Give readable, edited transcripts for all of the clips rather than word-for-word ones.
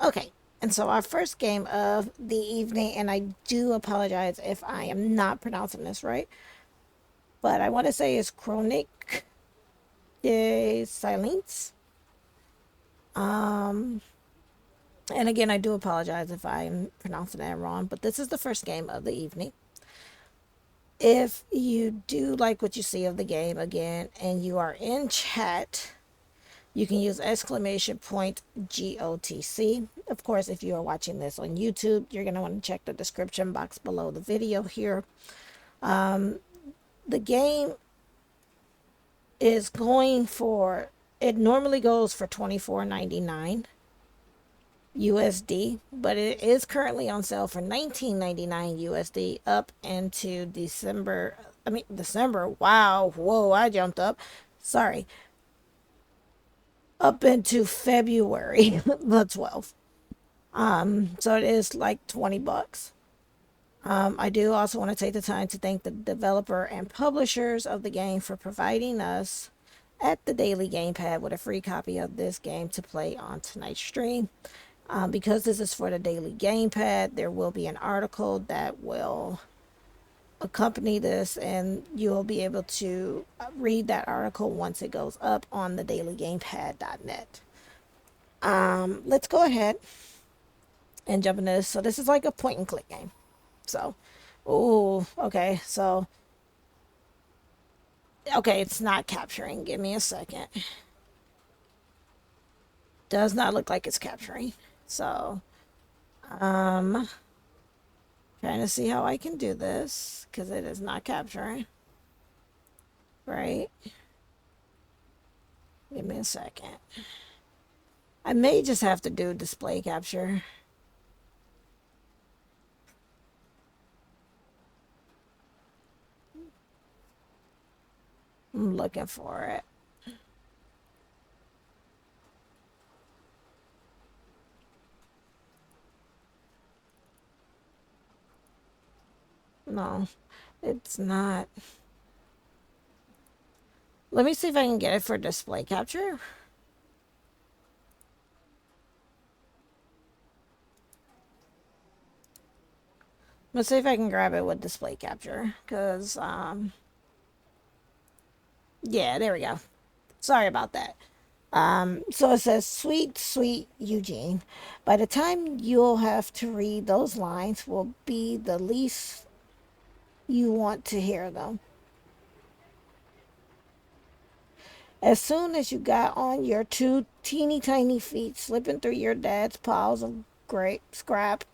Okay, and so our first game of the evening, and I do apologize if I am not pronouncing this right, but I want to say it's Chronique de Silence. Um, and again, I do apologize if I'm pronouncing that wrong, but this is the first game of the evening. If you do like what you see of the game again, and you are in chat, you can use exclamation point GOTC. Of course, if you are watching this on YouTube, you're going to want to check the description box below the video here. The game is going for, it normally goes for $24.99 USD, but it is currently on sale for $19.99 USD up into December. December. Wow. Whoa, I jumped up. Sorry. Up into February the 12th. So it is like 20 bucks. I do also want to take the time to thank the developer and publishers of the game for providing us at the Daily Gamepad with a free copy of this game to play on tonight's stream. Because this is for the Daily Gamepad, there will be an article that will accompany this, and you'll be able to read that article once it goes up on the dailygamepad.net. Let's go ahead and jump into this. So this is like a point and click game. So, oh, okay. So, okay, it's not capturing. Give me a second. Does not look like it's capturing. So, trying to see how I can do this because it is not capturing. Right? Give me a second. I may just have to do display capture. I'm looking for it. No, it's not. Let me see if I can get it for display capture. Let's see if I can grab it with display capture. Because, yeah, there we go. Sorry about that. So it says, sweet, sweet Eugene. By the time you'll have to read those lines will be the least you want to hear them. As soon as you got on your two teeny tiny feet, slipping through your dad's piles of grape scrap,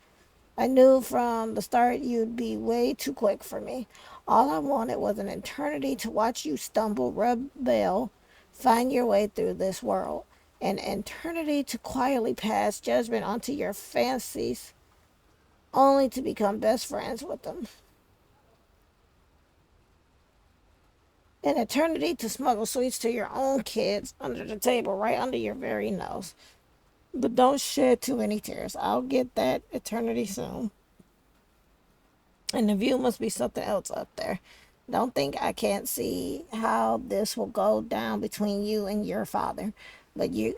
I knew from the start you'd be way too quick for me. All I wanted was an eternity to watch you stumble, rebel, find your way through this world. An eternity to quietly pass judgment onto your fancies, only to become best friends with them. An eternity to smuggle sweets to your own kids under the table, right under your very nose. But don't shed too many tears. I'll get that eternity soon. And the view must be something else up there. Don't think I can't see how this will go down between you and your father. But you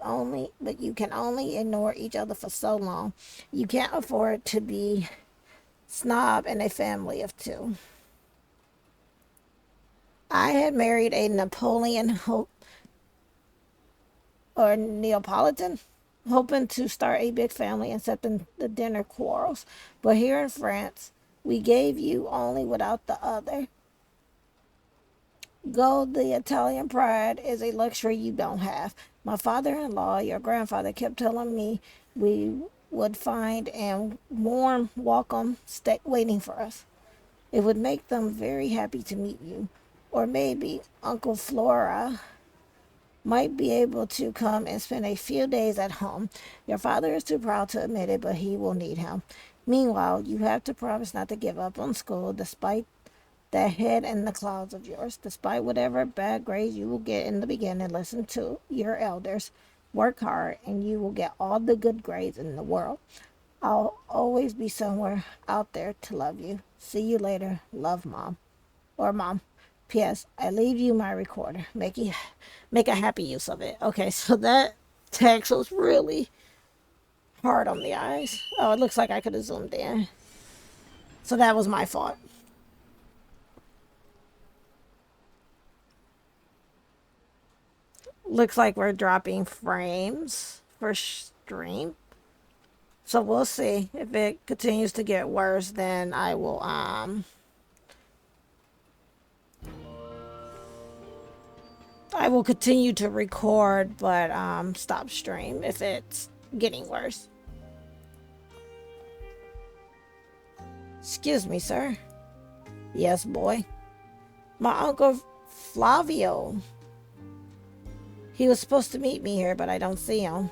can only ignore each other for so long. You can't afford to be snob in a family of two. I had married a Neapolitan, hoping to start a big family and set the dinner quarrels. But here in France, we gave you only without the other. Gold, the Italian pride, is a luxury you don't have. My father-in-law, your grandfather, kept telling me we would find a warm welcome waiting for us. It would make them very happy to meet you. Or maybe Uncle Flora might be able to come and spend a few days at home. Your father is too proud to admit it, but he will need him. Meanwhile, you have to promise not to give up on school despite that head in the clouds of yours. Despite whatever bad grades you will get in the beginning, listen to your elders. Work hard, and you will get all the good grades in the world. I'll always be somewhere out there to love you. See you later. Love, Mom. Or Mom. P.S. I leave you my recorder. Make a happy use of it. Okay, so that text was really hard on the eyes. Oh, it looks like I could have zoomed in. So that was my fault. Looks like we're dropping frames for stream. So we'll see. If it continues to get worse, then I will continue to record, but stop stream if it's getting worse. Excuse me, sir. Yes, boy. My uncle Flavio. He was supposed to meet me here, but I don't see him.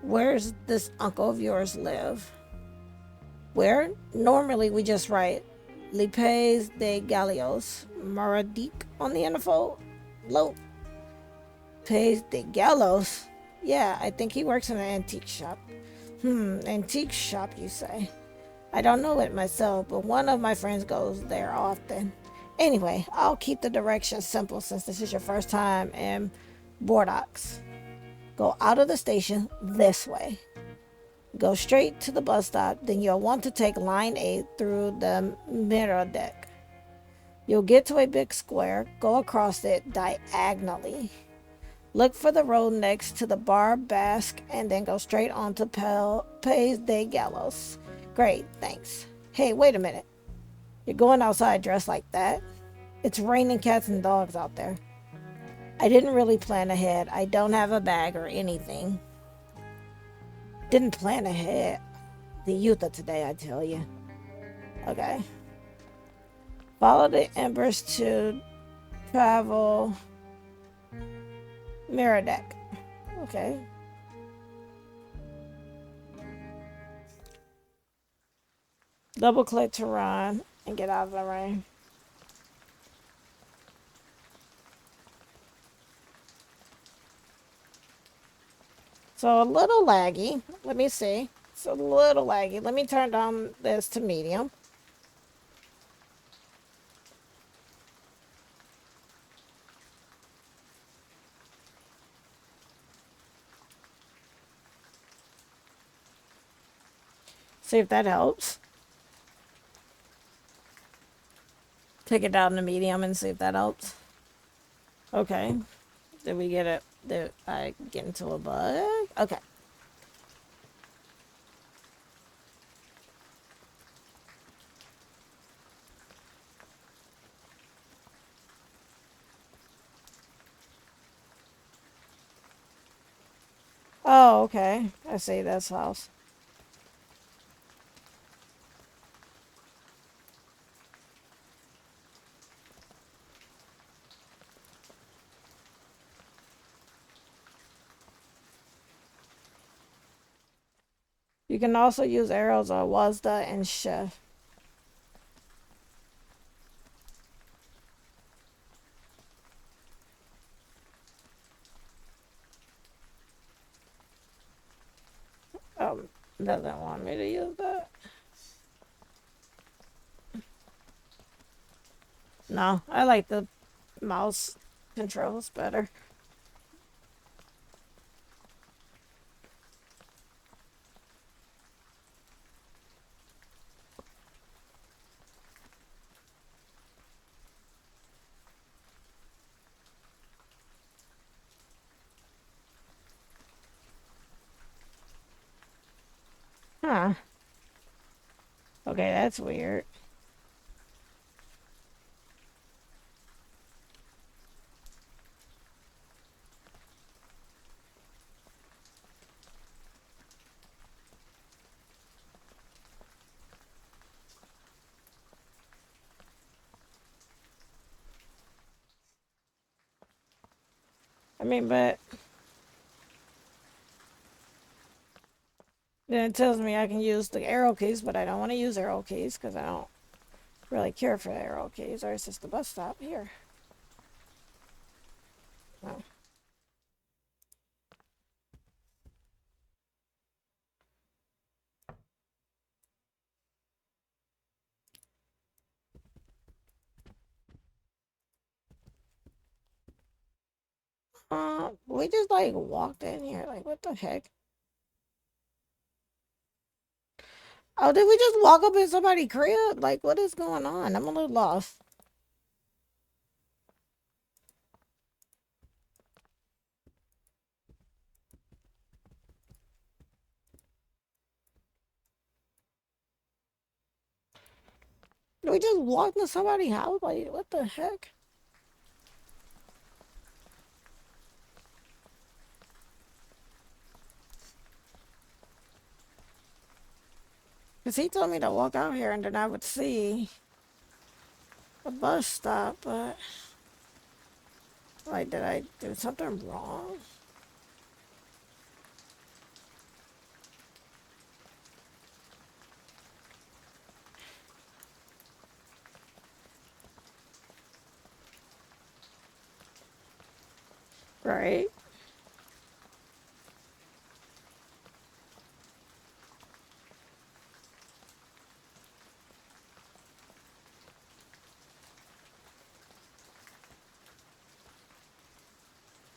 Where's this uncle of yours live? Where? Normally we just write Lipes de Gallios Maradique on the info. Lope. Pays de Gallos? Yeah, I think he works in an antique shop. Antique shop, you say? I don't know it myself, but one of my friends goes there often. Anyway, I'll keep the directions simple since this is your first time in Bordeaux. Go out of the station this way. Go straight to the bus stop, then you'll want to take line 8 through the mirror deck. You'll get to a big square, go across it diagonally. Look for the road next to the Bar Basque and then go straight on to Pays de Gallos. Great, thanks. Hey, wait a minute. You're going outside dressed like that? It's raining cats and dogs out there. I didn't really plan ahead. I don't have a bag or anything. Didn't plan ahead. The youth of today, I tell you. Okay. Follow the embers to travel mirror deck. Okay. Double click to run and get out of the rain. So a little laggy. Let me see. It's a little laggy. Let me turn down this to medium. See if that helps. Take it down to medium and see if that helps. Okay. Did we get it? Did I get into a bug? Okay. Oh, okay. I see this house. You can also use arrows on WASD and Shift. Doesn't want me to use that. No, I like the mouse controls better. Huh. Okay, that's weird. I mean, but then it tells me I can use the arrow keys, but I don't want to use arrow keys because I don't really care for the arrow keys. Or it's just the bus stop here. Oh. We just like walked in here. Like, what the heck? Oh, did we just walk up in somebody's crib? Like, what is going on? I'm a little lost. Did we just walk into somebody's house? Like, what the heck? Because he told me to walk out here and then I would see a bus stop, but like, did I do something wrong? Right?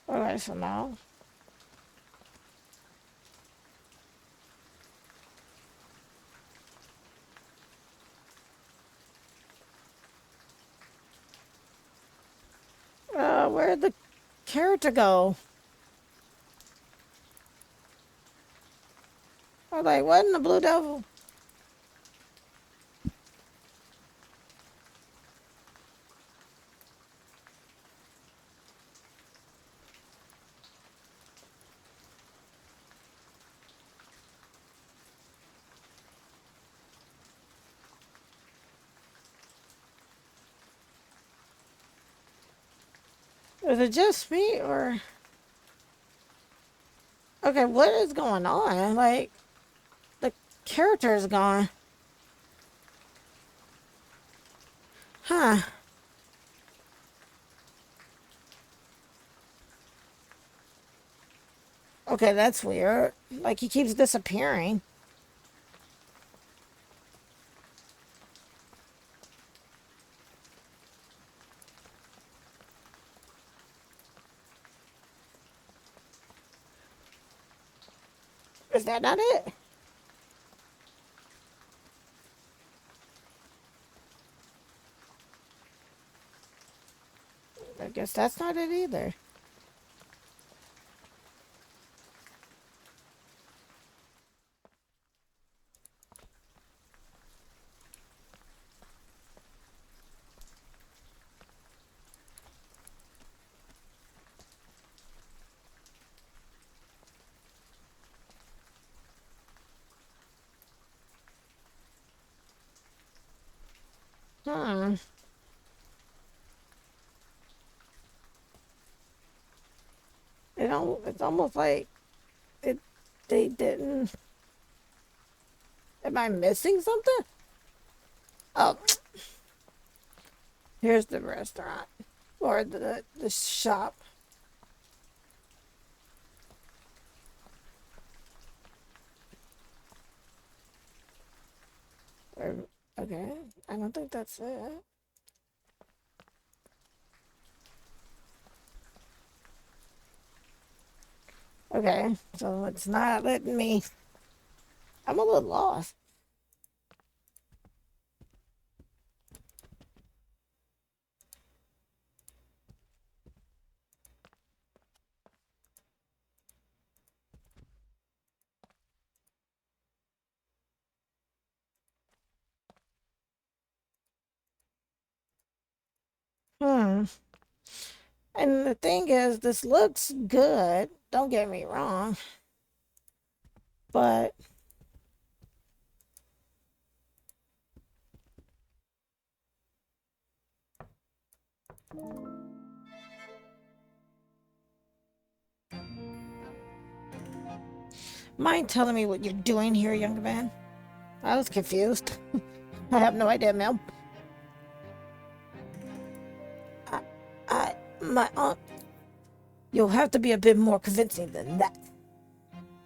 Okay, so now, where'd the character go? I was like, what in the blue devil? Is it just me or? Okay, what is going on? Like, the character is gone. Huh. Okay, that's weird. Like, he keeps disappearing. Is that not it? I guess that's not it either. Hmm. It's almost like it. They didn't. Am I missing something? Oh, here's the restaurant or the shop. Okay, I don't think that's it. Okay, so it's not letting me. I'm a little lost. Hmm. And the thing is, this looks good. Don't get me wrong, but mind telling me what you're doing here, young man? I was confused. I have no idea, ma'am. I, my aunt. You'll have to be a bit more convincing than that.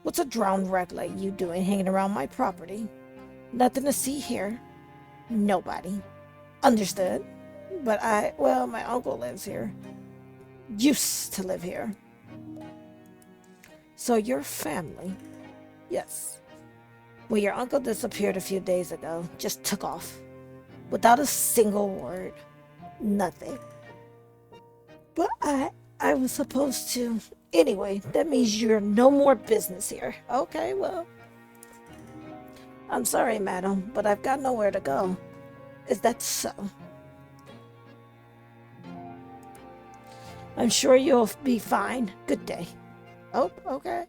What's a drowned wreck like you doing hanging around my property? Nothing to see here. Nobody. Understood. But well, my uncle lives here. Used to live here. So your family. Yes. Well, your uncle disappeared a few days ago. Just took off. Without a single word. Nothing. But I was supposed to. Anyway, that means you're no more business here. Okay, well. I'm sorry, madam, but I've got nowhere to go. Is that so? I'm sure you'll be fine. Good day. Oh, okay.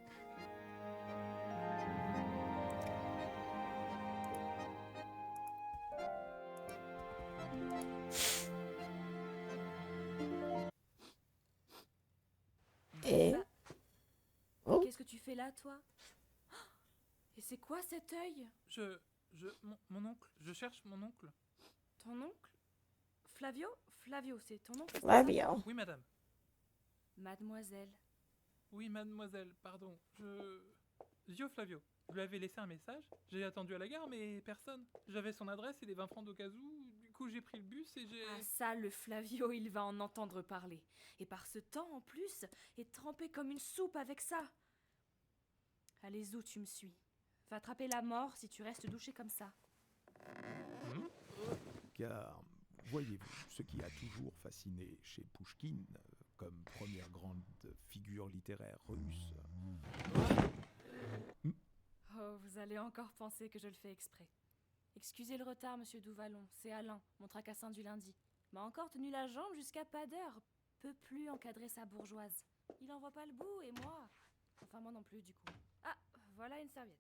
Et... Bah, Oh, qu'est-ce que tu fais là, toi? Et c'est quoi cet œil? Mon oncle, je cherche mon oncle. Ton oncle? Flavio? Flavio, c'est ton oncle? Flavio. Oui, madame. Mademoiselle. Oui, mademoiselle, pardon. Zio Flavio, vous lui avez laissé un message. J'ai attendu à la gare, mais personne. J'avais son adresse et les 20 francs d'occasion. Du coup, j'ai pris le bus et j'ai... Ah ça, le Flavio, il va en entendre parler. Et par ce temps, en plus, est trempé comme une soupe avec ça. Allez, Zou, tu me suis. Va attraper la mort si tu restes douché comme ça. Car, voyez-vous, ce qui a toujours fasciné chez Pouchkine, comme première grande figure littéraire russe... Oh, vous allez encore penser que je le fais exprès. Excusez le retard, monsieur Douvalon, c'est Alain, mon tracassin du lundi. M'a encore tenu la jambe jusqu'à pas d'heure. Peut plus encadrer sa bourgeoise. Il en voit pas le bout, et moi... Enfin, moi non plus, du coup. Ah, voilà une serviette.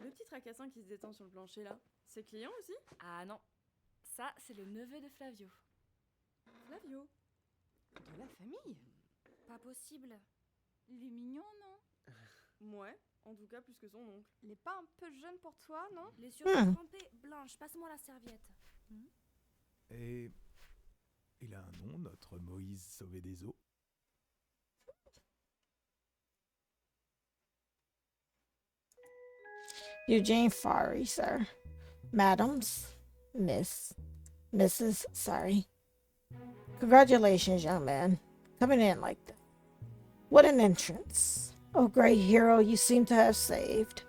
Le petit tracassin qui se détend sur le plancher là, c'est client aussi? Ah non, ça, c'est le neveu de Flavio. Flavio. De la famille? Pas possible. Il est mignon, non? Ouais, en tout cas plus que son oncle. Il est pas un peu jeune pour toi, non? Les surtout trempés. Blanche, passe-moi la serviette. Et... il a un nom, notre Moïse sauvé des eaux. Eugene Fari, sir. Madams, Mrs., sorry. Congratulations, young man. Coming in like that. What an entrance. Oh, great hero, you seem to have saved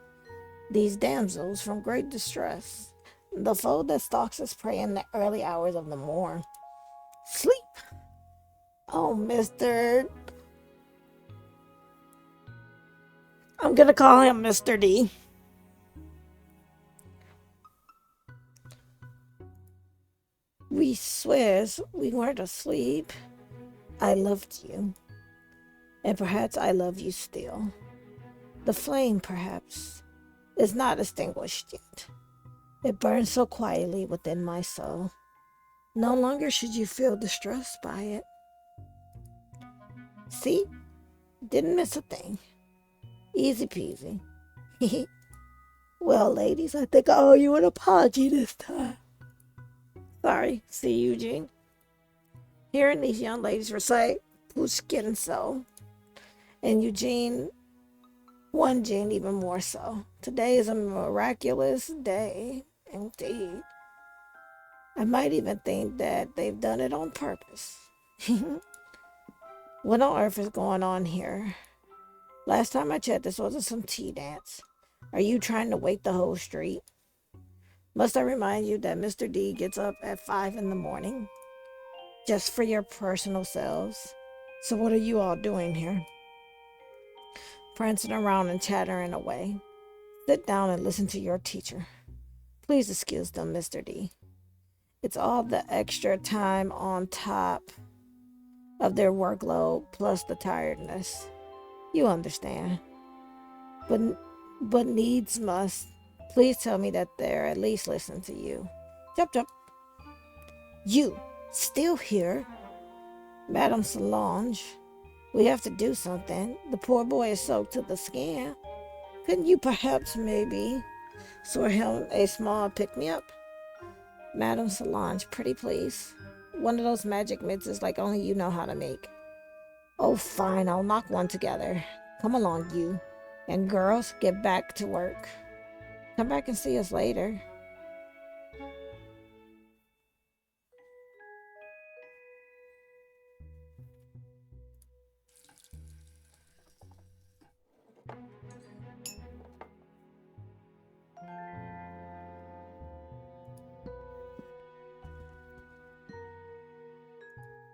these damsels from great distress. The foe that stalks us prey in the early hours of the morn. Sleep. Oh, Mr. I'm gonna call him Mr. D. We swears we weren't asleep. I loved you. And perhaps I love you still. The flame, perhaps, is not extinguished yet. It burns so quietly within my soul. No longer should you feel distressed by it. See? Didn't miss a thing. Easy peasy. Well, ladies, I think I owe you an apology this time. Sorry, see Eugene. Hearing these young ladies recite Pushkin so, and Eugene, one Gene even more so. Today is a miraculous day, indeed. I might even think that they've done it on purpose. What on earth is going on here? Last time I checked, this wasn't some tea dance. Are you trying to wake the whole street? Must I remind you that Mr. D gets up at 5 in the morning? Just for your personal selves. So what are you all doing here? Prancing around and chattering away. Sit down and listen to your teacher. Please excuse them, Mr. D. It's all the extra time on top of their workload plus the tiredness. You understand. But needs must. Please tell me that they're at least listening to you. Jump, jump. You, still here? Madame Solange, we have to do something. The poor boy is soaked to the skin. Couldn't you perhaps maybe sort him a small pick-me-up? Madame Solange, pretty please. One of those magic mixes like only you know how to make. Oh, fine, I'll knock one together. Come along, you. And girls, get back to work. Come back and see us later.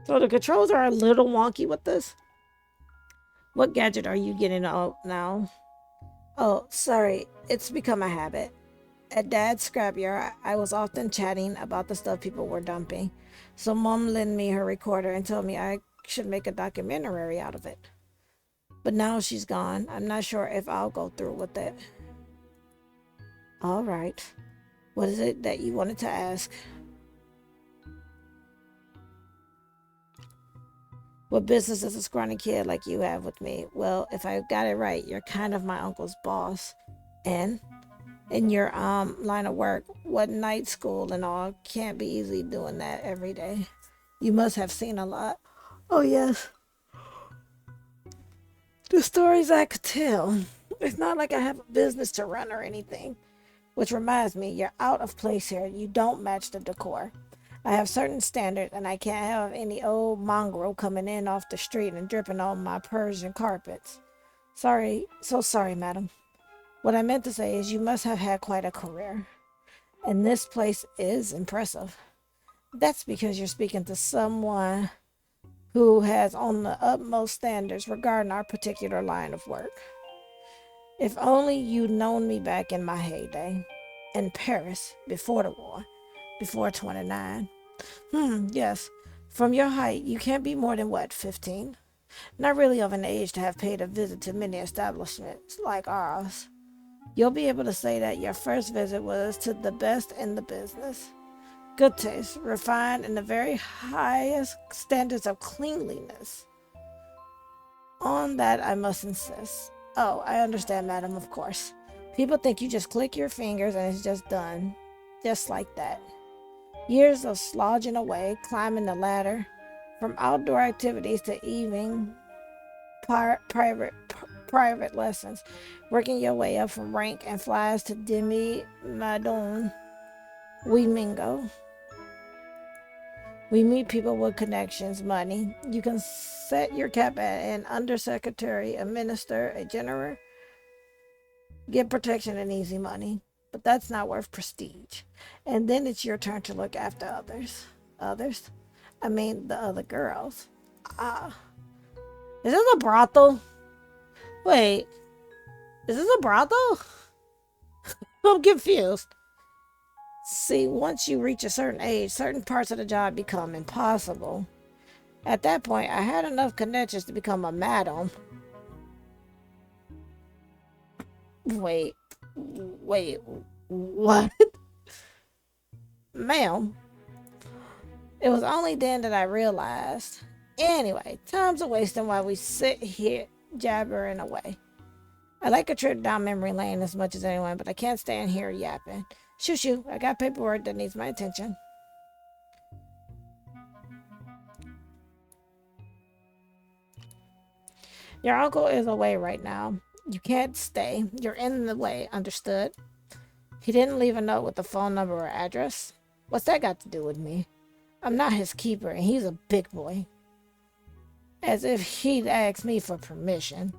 So the controls are a little wonky with this. What gadget are you getting out now? Oh, sorry. It's become a habit. At Dad's scrapyard, I was often chatting about the stuff people were dumping. So Mom lent me her recorder and told me I should make a documentary out of it. But now she's gone. I'm not sure if I'll go through with it. All right. What is it that you wanted to ask? What business does a scrawny kid like you have with me? Well, if I got it right, you're kind of my uncle's boss. And in your line of work, what night school and all, can't be easy doing that every day. You must have seen a lot. Oh, yes. The stories I could tell. It's not like I have a business to run or anything. Which reminds me, you're out of place here. You don't match the decor. I have certain standards, and I can't have any old mongrel coming in off the street and dripping on my Persian carpets. Sorry, so sorry, madam. What I meant to say is you must have had quite a career. And this place is impressive. That's because you're speaking to someone who has on the utmost standards regarding our particular line of work. If only you'd known me back in my heyday. In Paris, before the war. Before 29. Yes. From your height, you can't be more than, 15? Not really of an age to have paid a visit to many establishments like ours. You'll be able to say that your first visit was to the best in the business. Good taste, refined in the very highest standards of cleanliness. On that I must insist. Oh, I understand, madam, of course. People think you just click your fingers and it's just done. Just like that. Years of slogging away, climbing the ladder, from outdoor activities to evening private lessons, working your way up from rank and flies to demi-madone. We mingle. We meet people with connections, money. You can set your cap at an undersecretary, a minister, a general, get protection and easy money. But that's not worth prestige. And then it's your turn to look after others. Others? I mean, the other girls. Is this a brothel? Wait, is this a brothel? I'm confused. See, once you reach a certain age, certain parts of the job become impossible. At that point, I had enough connections to become a madam. Wait, what? Ma'am, it was only then that I realized. Anyway, time's a wasting while we sit here jabbering away. I like a trip down memory lane as much as anyone, but I can't stand here yapping. Shoo, I got paperwork that needs my attention. Your uncle is away right now. You can't stay. You're in the way, understood? He didn't leave a note with the phone number or address. What's that got to do with me? I'm not his keeper, and he's a big boy. As if he'd ask me for permission.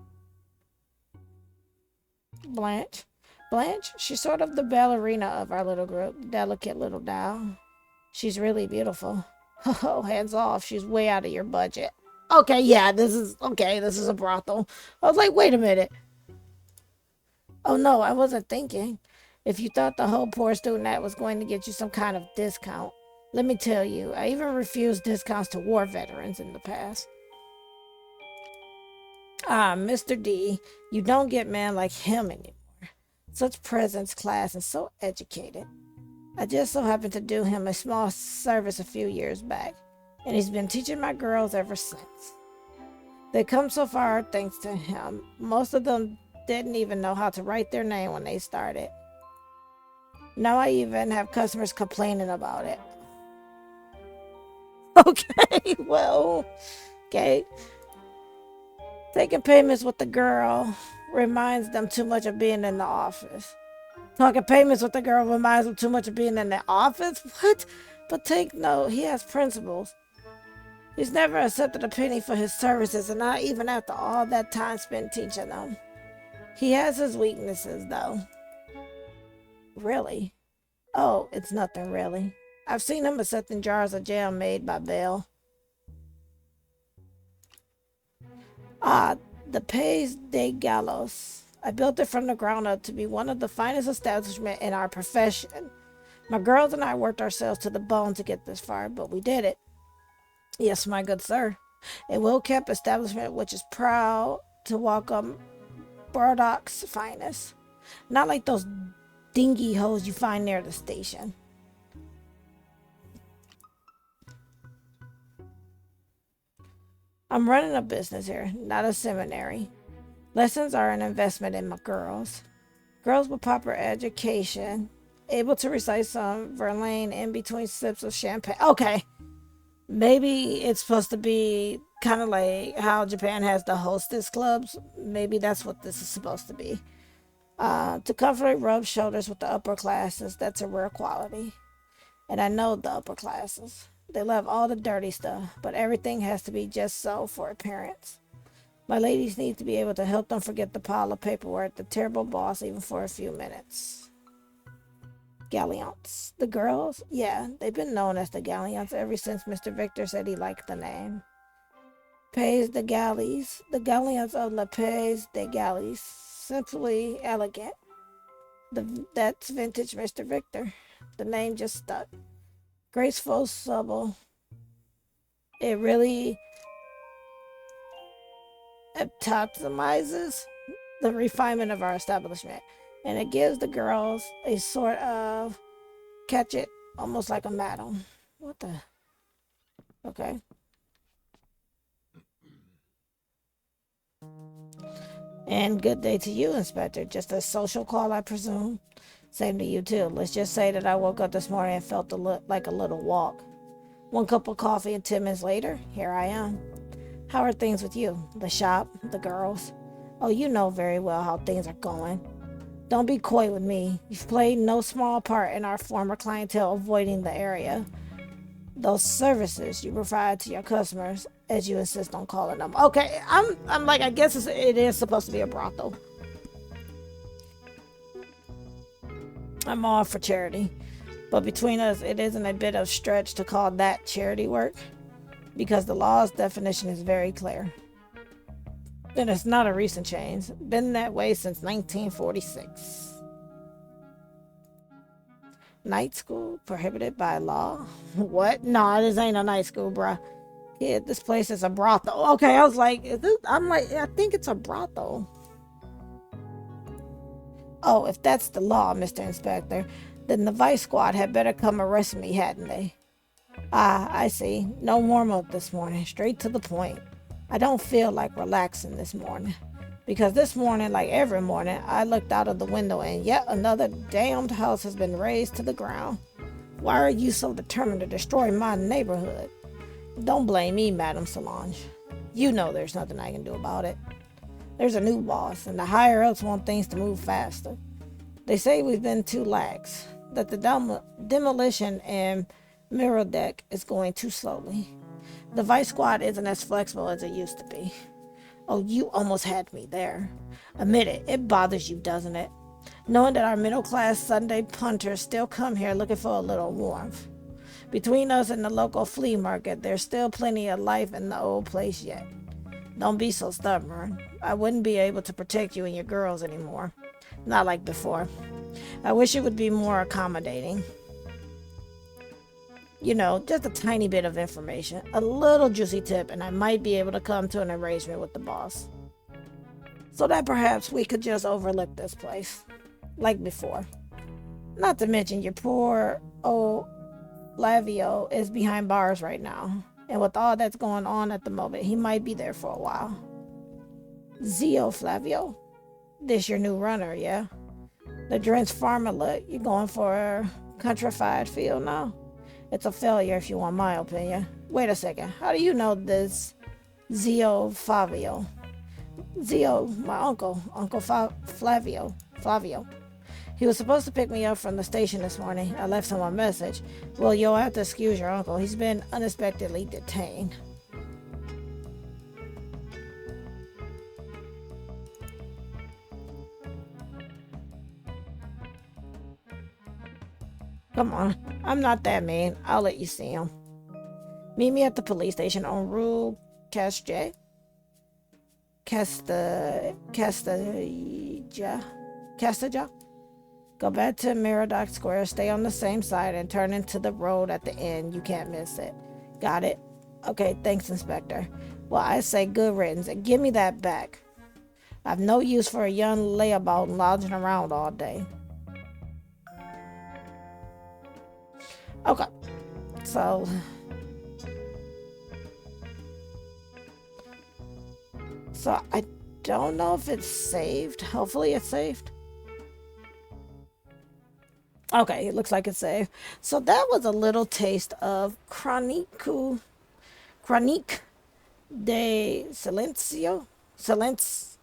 Blanche, she's sort of the ballerina of our little group. Delicate little doll. She's really beautiful. Oh, hands off. She's way out of your budget. Okay, yeah, this is a brothel. I was like, wait a minute. Oh no, I wasn't thinking. If you thought the whole poor student act was going to get you some kind of discount, let me tell you, I even refused discounts to war veterans in the past. Mr. D, you don't get men like him anymore. Such presence, class, and so educated. I just so happened to do him a small service a few years back, and he's been teaching my girls ever since. They come so far thanks to him. Most of them didn't even know how to write their name when they started. Now I even have customers complaining about it. Okay, well, okay. Taking payments with the girl reminds them too much of being in the office. Talking payments with the girl reminds them too much of being in the office? What? But take note, he has principles. He's never accepted a penny for his services, and not even after all that time spent teaching them. He has his weaknesses, though. Really? Oh, it's nothing really. I've seen him accepting jars of jam made by Belle. Ah, the Pays des Gallos. I built it from the ground up to be one of the finest establishments in our profession. My girls and I worked ourselves to the bone to get this far, but we did it. Yes, my good sir. A well-kept establishment which is proud to welcome Burdock's finest. Not like those dingy hoes you find near the station. I'm running a business here, not a seminary. Lessons are an investment in my girls. Girls with proper education, able to recite some Verlaine in between sips of champagne. Okay, maybe it's supposed to be kind of like how Japan has the hostess clubs. Maybe that's what this is supposed to be. To comfortably rub shoulders with the upper classes, that's a rare quality. And I know the upper classes. They love all the dirty stuff, but everything has to be just so for appearance. My ladies need to be able to help them forget the pile of paperwork, the terrible boss, even for a few minutes. Galliants. The girls? Yeah, they've been known as the Galliants ever since Mr. Victor said he liked the name. Pays the Galleys. The Galliants of La Pays des Galleys. Simply elegant. That's vintage Mr. Victor. The name just stuck. Graceful, supple. It really epitomizes the refinement of our establishment. And it gives the girls a sort of catch it, almost like a madam. What the? Okay. And good day to you, Inspector. Just a social call, I presume. Same to you, too. Let's just say that I woke up this morning and felt like a little walk. 1 cup of coffee and 10 minutes later, here I am. How are things with you? The shop? The girls? Oh, you know very well how things are going. Don't be coy with me. You've played no small part in our former clientele avoiding the area. Those services you provide to your customers, as you insist on calling them. Okay, I'm like, I guess it is supposed to be a brothel. I'm all for charity, but between us, it isn't a bit of stretch to call that charity work, because the law's definition is very clear. And it's not a recent change. Been that way since 1946. Night school prohibited by law? What? No, this ain't a night school, bruh. Kid, this place is a brothel. Okay, I was like, I think it's a brothel. Oh, if that's the law, Mr. Inspector, then the Vice Squad had better come arrest me, hadn't they? Ah, I see. No warm-up this morning. Straight to the point. I don't feel like relaxing this morning. Because this morning, like every morning, I looked out of the window and yet another damned house has been razed to the ground. Why are you so determined to destroy my neighborhood? Don't blame me, Madame Solange. You know there's nothing I can do about it. There's a new boss, and the higher-ups want things to move faster. They say we've been too lax, that the demolition and mirror deck is going too slowly. The Vice Squad isn't as flexible as it used to be. Oh, you almost had me there. Admit it, it bothers you, doesn't it? Knowing that our middle-class Sunday punters still come here looking for a little warmth. Between us and the local flea market, there's still plenty of life in the old place yet. Don't be so stubborn. I wouldn't be able to protect you and your girls anymore. Not like before. I wish it would be more accommodating. You know, just a tiny bit of information. A little juicy tip, and I might be able to come to an arrangement with the boss. So that perhaps we could just overlook this place. Like before. Not to mention your poor old Flavio is behind bars right now. And with all that's going on at the moment, he might be there for a while. Zio Flavio? This your new runner, yeah? The drenched farmer look, you going for a countrified feel now? It's a failure if you want my opinion. Wait a second, how do you know this Zio Flavio? Zio, my uncle, Flavio. He was supposed to pick me up from the station this morning. I left him a message. Well, you'll have to excuse your uncle. He's been unexpectedly detained. Come on, I'm not that mean. I'll let you see him. Meet me at the police station on Rue Castre. Castaja. Go back to Miradoc Square, stay on the same side, and turn into the road at the end. You can't miss it. Got it? Okay, thanks, Inspector. Well, I say good riddance, and give me that back. I've no use for a young layabout lounging around all day. Okay, so... So, I don't know if it's saved. Hopefully it's saved. Okay, it looks like it's saved. So that was a little taste of Chronique de Silencio. Silence.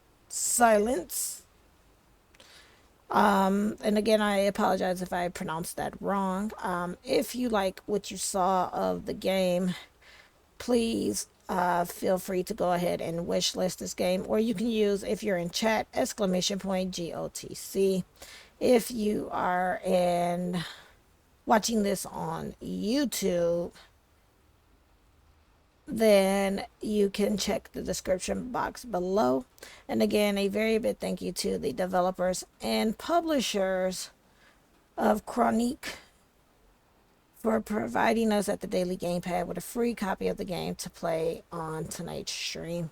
And again, I apologize if I pronounced that wrong. If you like what you saw of the game, please feel free to go ahead and wish list this game, or you can use, if you're in chat, !GOTC. If you are watching this on YouTube, then you can check the description box below. And again, a very big thank you to the developers and publishers of Chronique for providing us at the Daily Gamepad with a free copy of the game to play on tonight's stream.